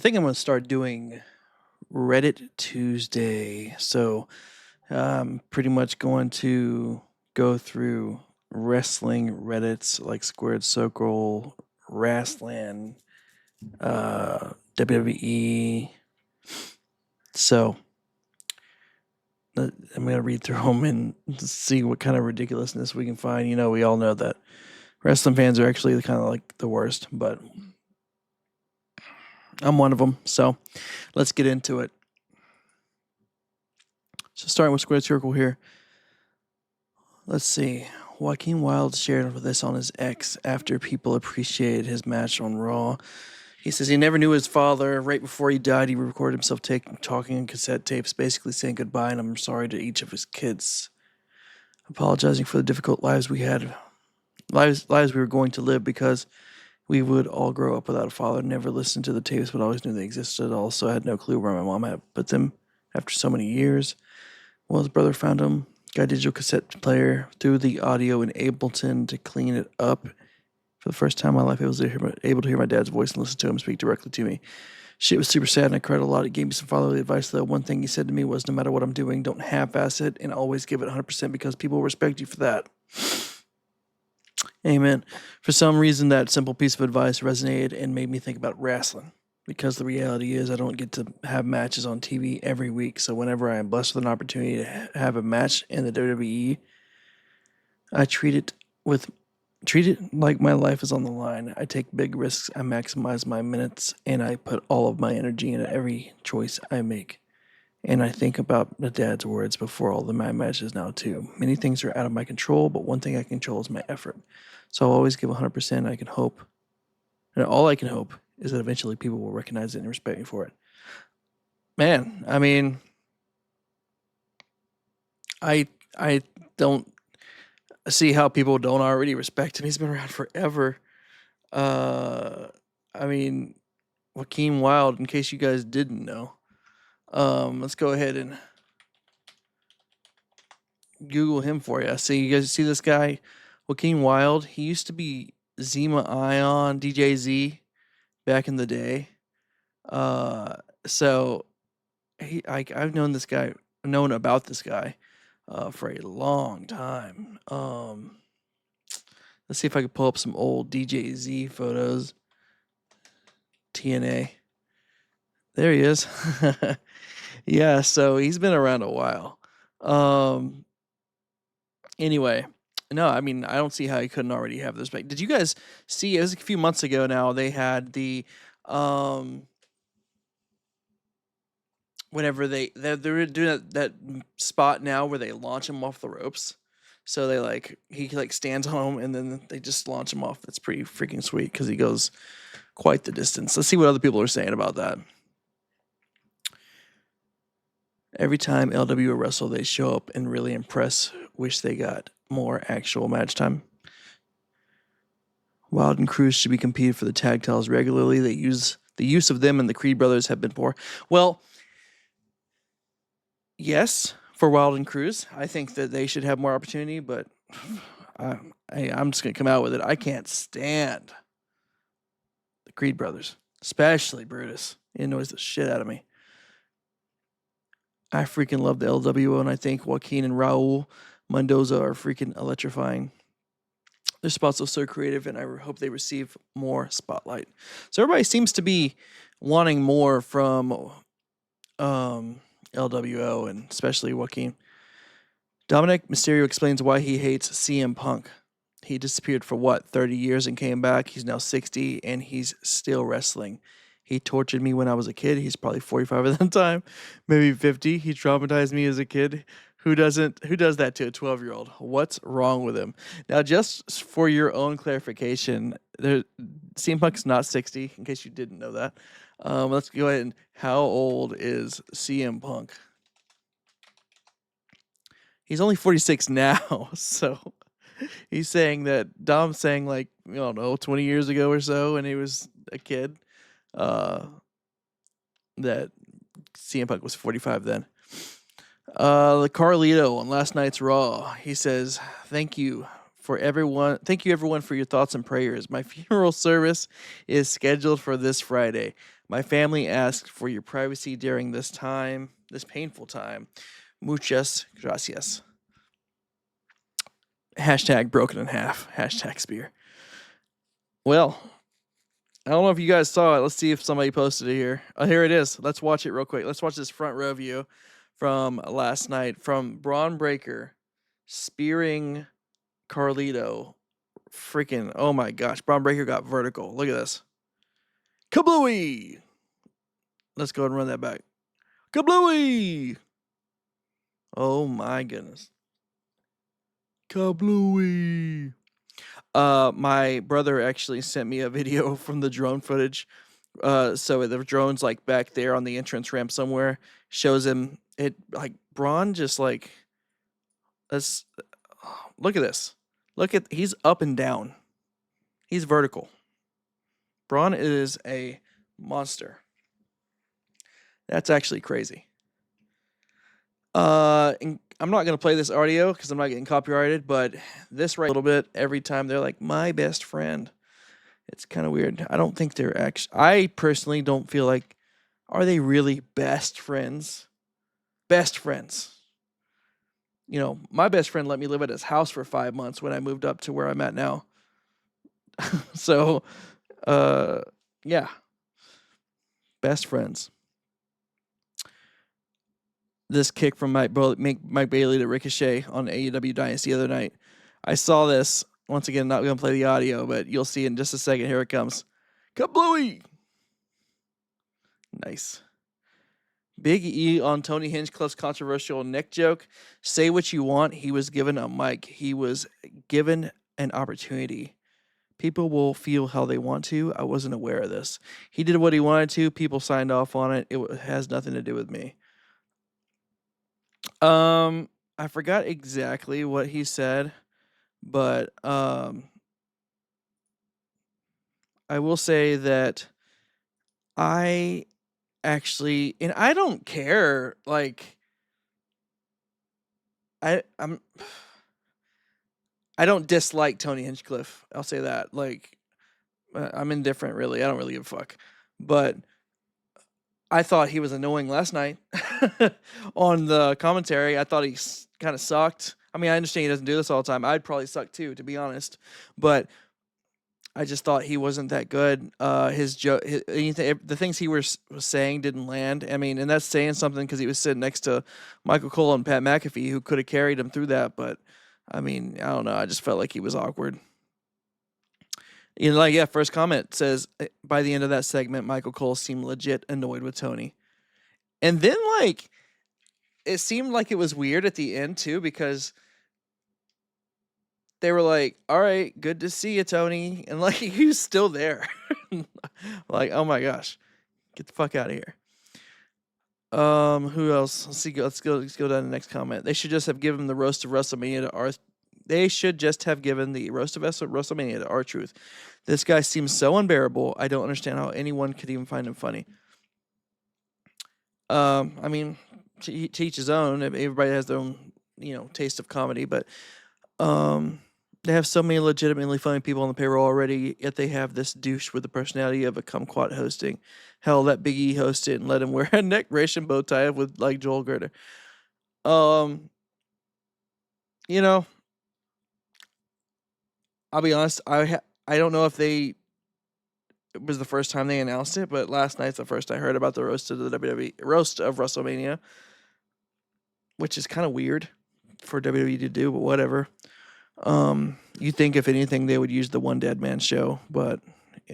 think I'm going to start doing Reddit Tuesday. So pretty much going to go through wrestling Reddits like SquaredCircle, Wrasslin, WWE. So I'm going to read through them and see what kind of ridiculousness we can find. You know, we all know that wrestling fans are actually kind of like the worst, but I'm one of them. So let's get into it. So starting with SquaredCircle here. Let's see. Joaquin Wilde shared this on his X after people appreciated his match on Raw. He says he never knew his father. Right before he died, he recorded himself talking on cassette tapes, basically saying goodbye and I'm sorry to each of his kids. Apologizing for the difficult lives we had, lives we were going to live because we would all grow up without a father, never listened to the tapes, but always knew they existed. Also had no clue where my mom had put them after so many years. Well, his brother found him, got a digital cassette player, threw the audio in Ableton to clean it up. For the first time in my life, I was able to hear my dad's voice and listen to him speak directly to me. Shit was super sad and I cried a lot. It gave me some fatherly advice, though. One thing he said to me was, no matter what I'm doing, don't half-ass it and always give it 100% because people will respect you for that. Amen. For some reason, that simple piece of advice resonated and made me think about wrestling. Because the reality is I don't get to have matches on TV every week. So whenever I am blessed with an opportunity to have a match in the WWE, I treat it like my life is on the line. I take big risks, I maximize my minutes, and I put all of my energy into every choice I make. And I think about the dad's words before all the matches now too. Many things are out of my control, but one thing I control is my effort. So I'll always give 100%. I can hope, and all I can hope is that eventually people will recognize it and respect me for it. Man, I mean, I don't see how people don't already respect him. He's been around forever. I mean, Joaquin Wilde, in case you guys didn't know. Let's go ahead and Google him for you. See, you guys see this guy, Joaquin Wilde? He used to be Zima Ion, DJ Z, back in the day. So I've known about this guy for a long time. Let's see if I can pull up some old DJ Z photos. TNA. There he is. Yeah, so he's been around a while. Anyway, no, I mean, I don't see how he couldn't already have this back. Did you guys see, it was a few months ago now, they had the whenever they're doing that spot now where they launch him off the ropes. So he stands on him and then they just launch him off. That's pretty freaking sweet because he goes quite the distance. Let's see what other people are saying about that. Every time LW wrestle, they show up and really impress. Wish they got more actual match time. Wild and Cruz should be competed for the tag titles regularly. The use of them and the Creed brothers have been poor. Well, yes, for Wild and Cruz, I think that they should have more opportunity, but I'm just going to come out with it. I can't stand the Creed brothers, especially Brutus. It annoys the shit out of me. I freaking love the LWO, and I think Joaquin and Raul Mendoza are freaking electrifying. Their spots are so creative, and I hope they receive more spotlight. So everybody seems to be wanting more from LWO, and especially Joaquin. Dominic Mysterio explains why he hates CM Punk. He disappeared for 30 years and came back. He's now 60, and he's still wrestling. He tortured me when I was a kid. He's probably 45 at that time, maybe 50. He traumatized me as a kid. Who does that to a 12-year-old? What's wrong with him? Now, just for your own clarification, CM Punk's not 60, in case you didn't know that. Let's go ahead and how old is CM Punk? He's only 46 now, so he's saying that Dom's saying 20 years ago or so when he was a kid. That CM Punk was 45 then. Carlito on last night's Raw, he says, Thank you everyone for your thoughts and prayers. My funeral service is scheduled for this Friday. My family asked for your privacy during this painful time. Muchas gracias. Hashtag broken in half. Hashtag spear. Well, I don't know if you guys saw it. Let's see if somebody posted it here. Oh, here it is. Let's watch it real quick. Let's watch this front row view from last night from Braun Breaker spearing Carlito. Freaking, oh my gosh. Braun Breaker got vertical. Look at this. Kablooey! Let's go ahead and run that back. Kablooey! Oh my goodness. Kablooey! My brother actually sent me a video from the drone footage. So the drone's like back there on the entrance ramp somewhere. Shows him it like Braun just like let's look at this. He's up and down. He's vertical. Braun is a monster. That's actually crazy. And I'm not gonna play this audio because I'm not getting copyrighted, but this right a little bit every time they're like my best friend. It's kind of weird. I don't think they're actually. I personally don't feel like. Are they really best friends? Best friends. You know, my best friend let me live at his house for 5 months when I moved up to where I'm at now. So, yeah. Best friends. This kick from Mike Bailey to Ricochet on AEW Dynasty the other night. I saw this. Once again, not going to play the audio, but you'll see in just a second. Here it comes. Kablooey! Nice. Big E on Tony Hinchcliffe's controversial neck joke. Say what you want. He was given a mic. He was given an opportunity. People will feel how they want to. I wasn't aware of this. He did what he wanted to. People signed off on it. It has nothing to do with me. I forgot exactly what he said, but I will say that I actually, and I don't care, like I don't dislike Tony Hinchcliffe. I'll say that. Like I'm indifferent really. I don't really give a fuck. But I thought he was annoying last night on the commentary. I thought he kind of sucked. I mean, I understand he doesn't do this all the time. I'd probably suck too, to be honest. But I just thought he wasn't that good. His joke, the things he was saying didn't land. I mean, and that's saying something because he was sitting next to Michael Cole and Pat McAfee, who could have carried him through that. But I mean, I don't know. I just felt like he was awkward. You know, like, yeah, first comment says, by the end of that segment, Michael Cole seemed legit annoyed with Tony. And then, like, it seemed like it was weird at the end, too, because they were like, all right, good to see you, Tony. And, like, he was still there. Like, oh, my gosh. Get the fuck out of here. Who else? Let's go down to the next comment. They should just have given the roast of WrestleMania to our... They should just have given the roast of WrestleMania to R-Truth. This guy seems so unbearable. I don't understand how anyone could even find him funny. I mean, to each his own. Everybody has their own, taste of comedy. But they have so many legitimately funny people on the payroll already, yet they have this douche with the personality of a kumquat hosting. Hell, let Big E host it and let him wear a neck brace and bow tie with like Joel Gerder. I'll be honest. I don't know if it was the first time they announced it, but last night's the first I heard about the roast of the WWE roast of WrestleMania, which is kind of weird for WWE to do, but whatever. You think if anything they would use the One Dead Man show, but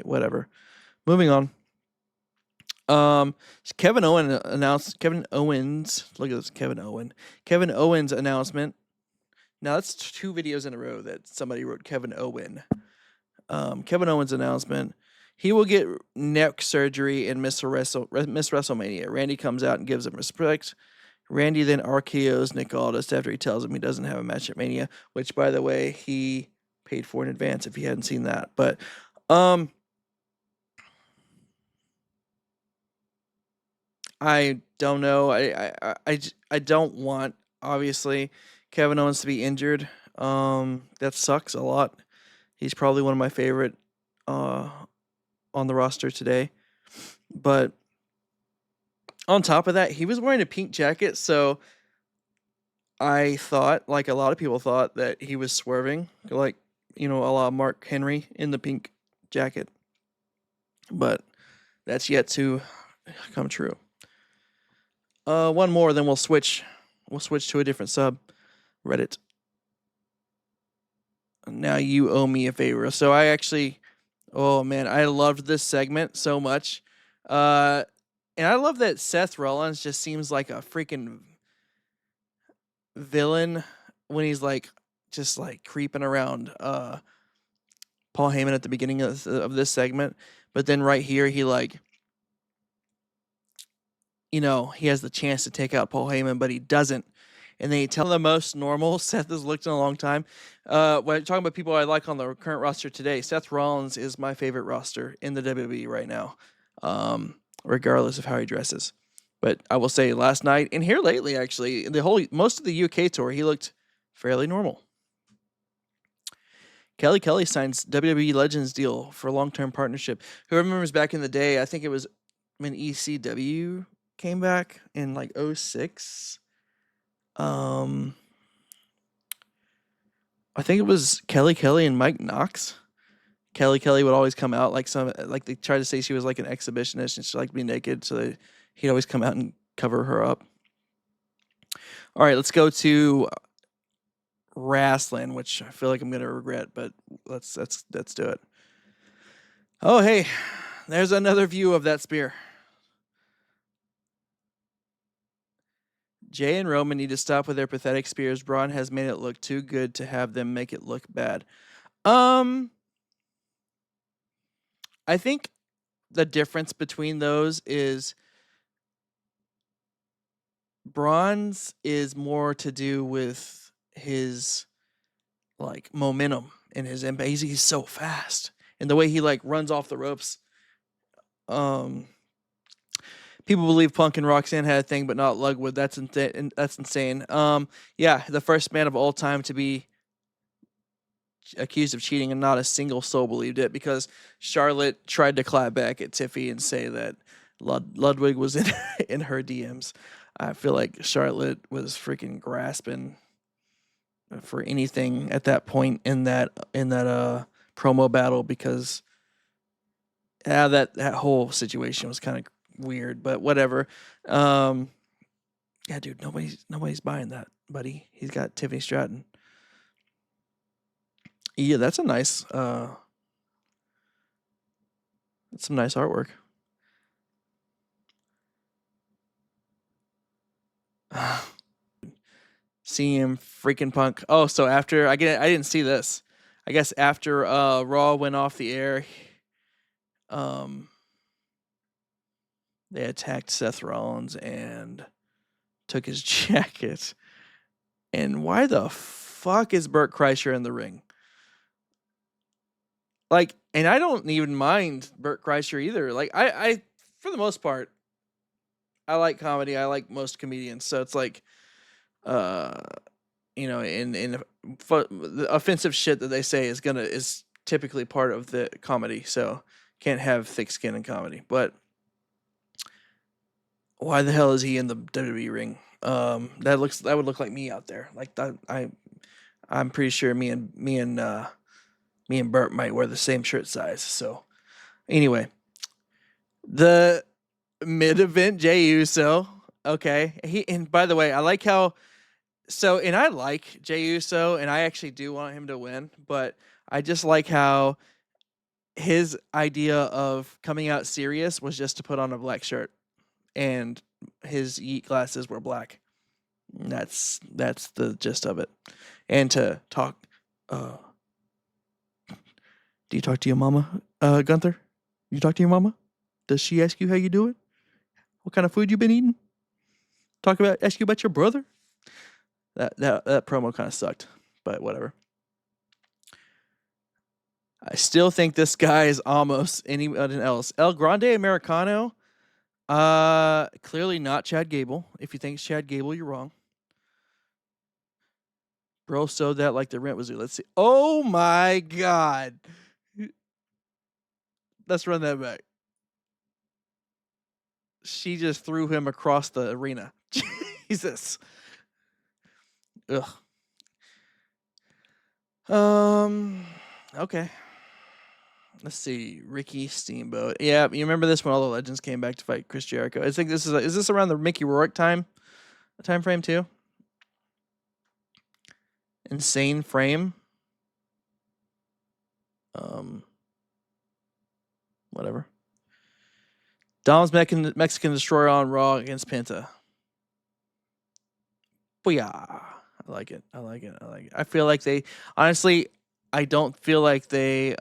whatever. Moving on. Kevin Owens. Look at this, Kevin Owens announcement. Now, that's 2 videos in a row that somebody wrote Kevin Owen. Kevin Owens' announcement. He will get neck surgery and miss WrestleMania. Randy comes out and gives him respect. Randy then RKO's Nick Aldis after he tells him he doesn't have a match at Mania, which, by the way, he paid for in advance if he hadn't seen that. But I don't know. I don't want, obviously, Kevin Owens to be injured. That sucks a lot. He's probably one of my favorite on the roster today. But on top of that, he was wearing a pink jacket, so I thought, like a lot of people thought, that he was swerving, like, a la Mark Henry in the pink jacket. But that's yet to come true. One more, then we'll switch. We'll switch to a different sub, Reddit. Now you owe me a favor. So I actually, oh man, I loved this segment so much. And I love that Seth Rollins just seems like a freaking villain when he's just creeping around Paul Heyman at the beginning of this segment. But then right here, he he has the chance to take out Paul Heyman, but he doesn't. And they tell the most normal Seth has looked in a long time. When talking about people I like on the current roster today, Seth Rollins is my favorite roster in the WWE right now, regardless of how he dresses. But I will say last night and here lately, actually, most of the UK tour, he looked fairly normal. Kelly signs WWE Legends deal for a long-term partnership. Who remembers back in the day, I think it was when ECW came back in 06. I think it was Kelly and Mike Knox. Kelly would always come out they tried to say she was like an exhibitionist and she liked to be naked, so he'd always come out and cover her up. All right, let's go to Wrasslin, which I feel like I'm gonna regret, but let's do it. Oh hey, there's another view of that spear. Jay and Roman need to stop with their pathetic spears. Braun has made it look too good to have them make it look bad. I think the difference between those is Braun's is more to do with his momentum and his impact. He's so fast, and the way he runs off the ropes. People believe Punk and Roxanne had a thing, but not Lugwood. That's insane. Yeah, the first man of all time to be accused of cheating, and not a single soul believed it, because Charlotte tried to clap back at Tiffy and say that Ludwig was in her DMs. I feel like Charlotte was freaking grasping for anything at that point in that promo battle, because that whole situation was kind of weird, but whatever. Yeah, dude, nobody's buying that, buddy. He's got Tiffany Stratton. Yeah, that's a nice that's some nice artwork. CM freaking Punk. Oh, so after I didn't see this. I guess after Raw went off the air, they attacked Seth Rollins and took his jacket. And why the fuck is Burt Kreischer in the ring? And I don't even mind Burt Kreischer either. I for the most part, I like comedy. I like most comedians. So it's in the offensive shit that they say is typically part of the comedy. So can't have thick skin in comedy. But why the hell is he in the WWE ring? That would look like me out there. I'm pretty sure me and Burt might wear the same shirt size. So anyway, the mid event Jey Uso. Okay, and by the way, I like how. So, and I like Jey Uso, and I actually do want him to win, but I just like how his idea of coming out serious was just to put on a black shirt, and his Yeet glasses were black. That's the gist of it. And to talk, do you talk to your mama, Gunther? You talk to your mama? Does she ask you how you doing? What kind of food you been eating? Ask you about your brother? That promo kind of sucked, but whatever. I still think this guy is almost anyone else. El Grande Americano, clearly not Chad Gable. If you think it's Chad Gable, you're wrong. Bro sewed that like the rent was due. Let's see. Oh my god. Let's run that back. she just threw him across the arena. Jesus. Ugh. Okay. Let's see. Ricky Steamboat. Yeah, you remember this when all the legends came back to fight Chris Jericho? I think this is this around the Mickey Rourke time frame too? Insane frame. Whatever. Dom's Mexican Destroyer on Raw against Penta. Booyah. I like it. I feel like they honestly, I don't feel like they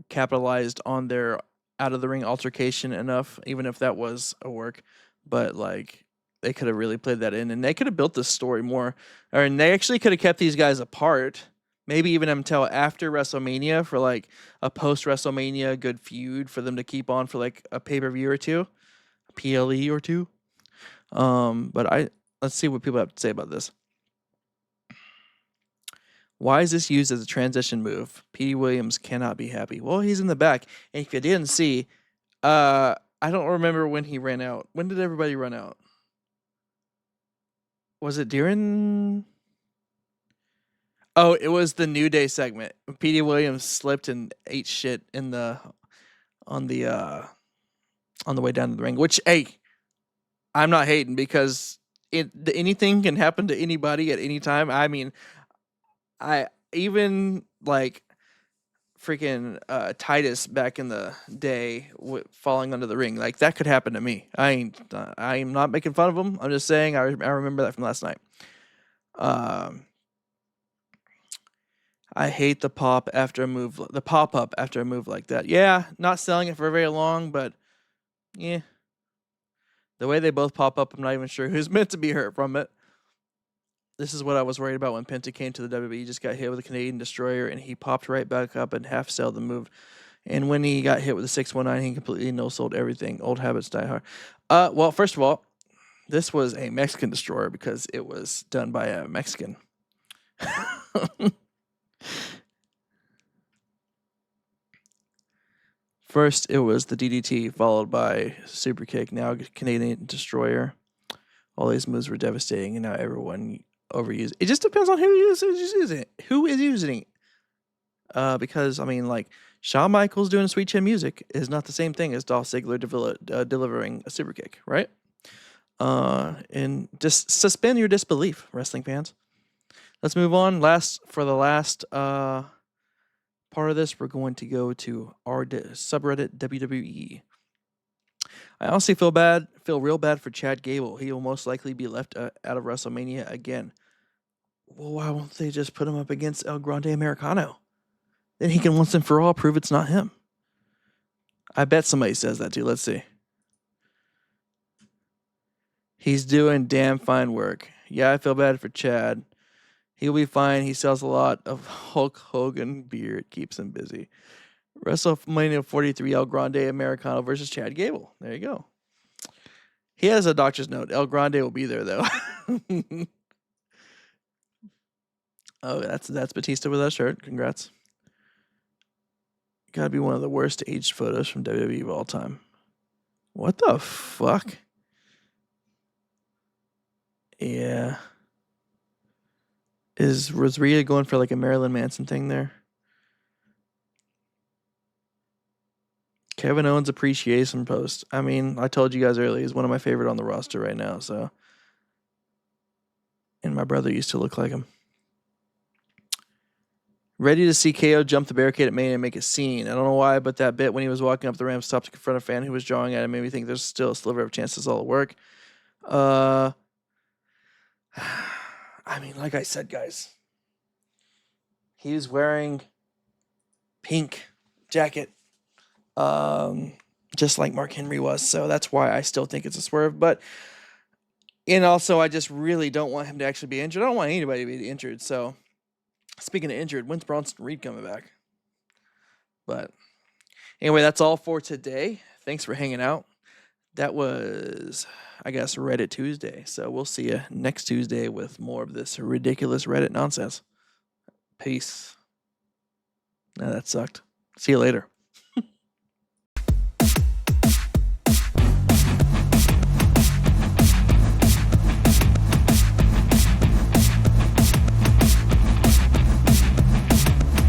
capitalized on their out of the ring altercation enough, even if that was a work. But like they could have really played that in, and they could have built this story more, and they actually could have kept these guys apart. Maybe even until after WrestleMania for like a post WrestleMania good feud for them to keep on for like a pay-per-view or two, a PLE or two. But let's see what people have to say about this. Why is this used as a transition move? Petey Williams cannot be happy. Well, he's in the back. And if you didn't see, I don't remember when he ran out. When did everybody run out? Was it during? Oh, it was the New Day segment. Petey Williams slipped and ate shit on the way down to the ring. Which, hey, I'm not hating because anything can happen to anybody at any time. I mean, I even like freaking Titus back in the day falling under the ring, like that could happen to me. I am not making fun of him. I'm just saying I remember that from last night. I hate the pop up after a move like that. Yeah, not selling it for very long, but yeah, the way they both pop up, I'm not even sure who's meant to be hurt from it. This is what I was worried about when Penta came to the WWE. He just got hit with a Canadian Destroyer, and he popped right back up and half-sold the move. And when he got hit with the 619, he completely no-sold everything. Old habits die hard. Well, first of all, this was a Mexican Destroyer because it was done by a Mexican. First, it was the DDT, followed by Super Kick, now Canadian Destroyer. All these moves were devastating, and now everyone overused. It just depends on who is using it. Who is using it? Because I mean, like Shawn Michaels doing Sweet Chin Music is not the same thing as Dolph Ziggler delivering a super kick, right? And just suspend your disbelief, wrestling fans. Let's move on. For the last part of this, we're going to go to our subreddit WWE. I honestly feel real bad for Chad Gable. He will most likely be left out of WrestleMania again. Well, why won't they just put him up against El Grande Americano? Then he can once and for all prove it's not him. I bet somebody says that too. Let's see. He's doing damn fine work. Yeah, I feel bad for Chad. He'll be fine. He sells a lot of Hulk Hogan beer. It keeps him busy. WrestleMania 43, El Grande Americano versus Chad Gable. There you go. He has a doctor's note. El Grande will be there, though. Oh, that's Batista with that shirt. Congrats. Gotta be one of the worst aged photos from WWE of all time. What the fuck? Yeah. Was Rhea going for like a Marilyn Manson thing there? Kevin Owens appreciation post. I mean, I told you guys earlier, he's one of my favorite on the roster right now, so. And my brother used to look like him. Ready to see KO jump the barricade at Mania and make a scene. I don't know why, but that bit when he was walking up the ramp, stopped to confront a fan who was drawing at him, made me think there's still a sliver of chance this all will work. I mean, like I said, guys, he was wearing pink jacket, just like Mark Henry was. So that's why I still think it's a swerve. And also, I just really don't want him to actually be injured. I don't want anybody to be injured. So, speaking of injured, when's Bronson Reed coming back? But anyway, that's all for today. Thanks for hanging out. That was, I guess, Reddit Tuesday. So we'll see you next Tuesday with more of this ridiculous Reddit nonsense. Peace. Nah, that sucked. See you later.